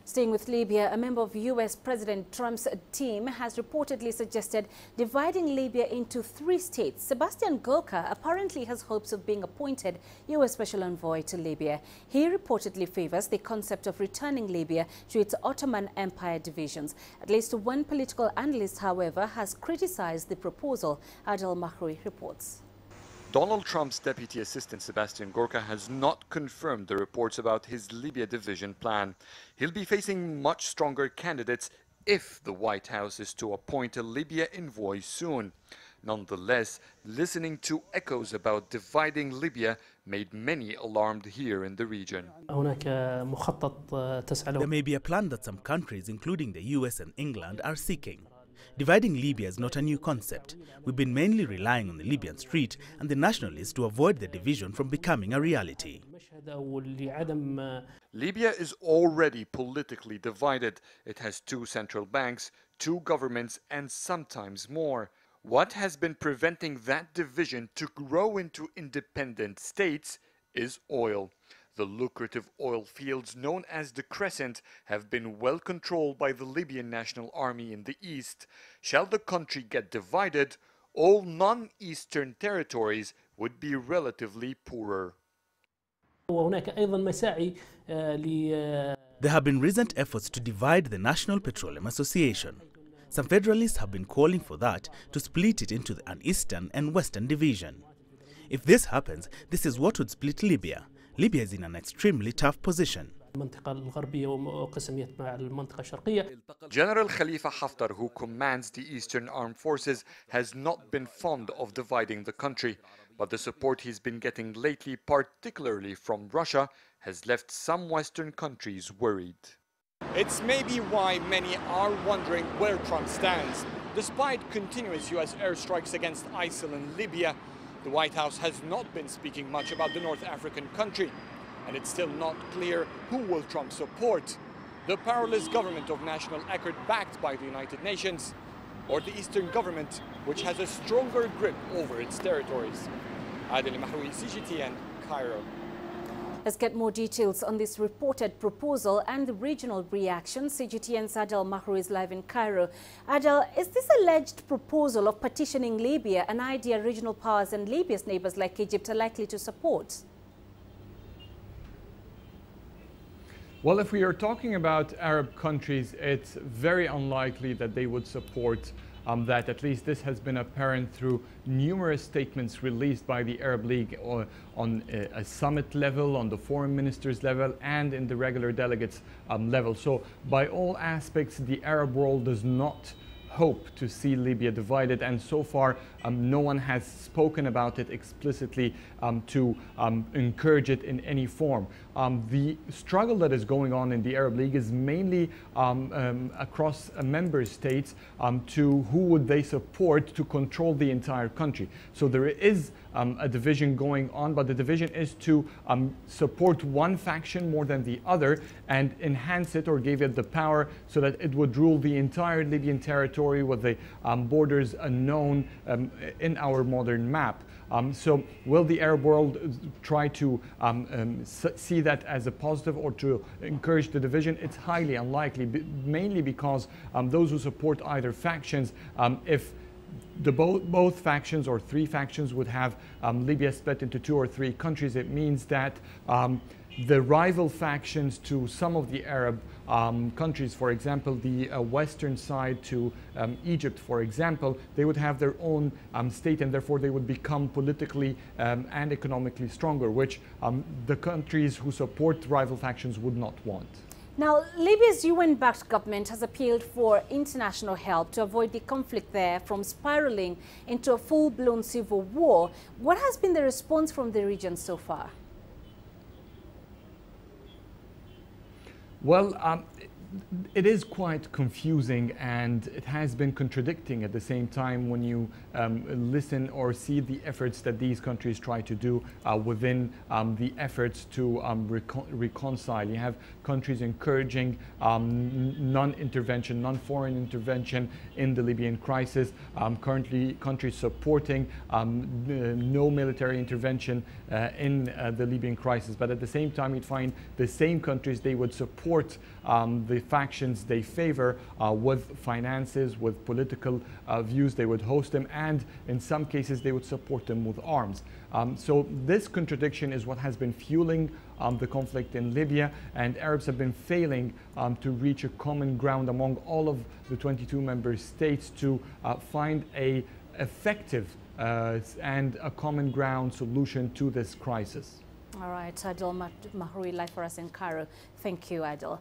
Staying with Libya, a member of U.S. President Trump's team has reportedly suggested dividing Libya into 3 states. Sebastian Gorka apparently has hopes of being appointed U.S. Special Envoy to Libya. He reportedly favors the concept of returning Libya to its Ottoman Empire divisions. At least one political analyst, however, has criticized the proposal. Adel EL Mahrouky reports. Donald Trump's deputy assistant Sebastian Gorka has not confirmed the reports about his Libya division plan. He'll be facing much stronger candidates if the White House is to appoint a Libya envoy soon. Nonetheless, listening to echoes about dividing Libya made many alarmed here in the region. There may be a plan that some countries, including the US and England, are seeking. Dividing Libya is not a new concept. We've been mainly relying on the Libyan street and the nationalists to avoid the division from becoming a reality. Libya is already politically divided. It has 2 central banks, 2 governments, and sometimes more. What has been preventing that division to grow into independent states is oil. The lucrative oil fields known as the Crescent have been well controlled by the Libyan National Army in the east. Shall the country get divided, all non-eastern territories would be relatively poorer. There have been recent efforts to divide the National Petroleum Association. Some federalists have been calling for that to split it into an eastern and western division. If this happens, this is what would split Libya. Libya is in an extremely tough position. General Khalifa Haftar, who commands the Eastern Armed Forces, has not been fond of dividing the country, but the support he's been getting lately, particularly from Russia, has left some Western countries worried. It's maybe why many are wondering where Trump stands. Despite continuous US airstrikes against ISIL in Libya, the White House has not been speaking much about the North African country, and it's still not clear who will Trump support: the powerless government of national accord backed by the United Nations, or the Eastern government, which has a stronger grip over its territories. Adel EL Mahrouky, CGTN, Cairo. Let's get more details on this reported proposal and the regional reaction. CGTN's Adel EL Mahrouky is live in Cairo. Adel, is this alleged proposal of partitioning Libya an idea regional powers and Libya's neighbors like Egypt are likely to support? Well, if we are talking about Arab countries, it's very unlikely that they would support that. At least this has been apparent through numerous statements released by the Arab League on a summit level, on the foreign ministers level, and in the regular delegates level. So by all aspects, the Arab world does not hope to see Libya divided, and so far no one has spoken about it explicitly to encourage it in any form. The struggle that is going on in the Arab League is mainly across member states to who would they support to control the entire country. So there is a division going on, but the division is to support one faction more than the other and enhance it or give it the power so that it would rule the entire Libyan territory with the borders unknown in our modern map. So will the Arab world try to see that as a positive or to encourage the division? It's highly unlikely, mainly because those who support either factions, if both factions or 3 factions would have Libya split into 2 or 3 countries, it means that the rival factions to some of the Arab countries, for example, the western side to Egypt, for example, they would have their own state, and therefore they would become politically and economically stronger, which the countries who support rival factions would not want. Now, Libya's UN-backed government has appealed for international help to avoid the conflict there from spiraling into a full-blown civil war. What has been the response from the region so far? Well, it is quite confusing, and it has been contradicting at the same time when you listen or see the efforts that these countries try to do within the efforts to reconcile. You have countries encouraging non-intervention, non-foreign intervention in the Libyan crisis, currently countries supporting no military intervention in the Libyan crisis, but at the same time you'd find the same countries, they would support the the factions they favor with finances, with political views. They would host them, and in some cases they would support them with arms. So this contradiction is what has been fueling the conflict in Libya, and Arabs have been failing to reach a common ground among all of the 22 member states to find a effective and a common ground solution to this crisis. All right, Adel Mahrouky live for us in Cairo. Thank you, Adel.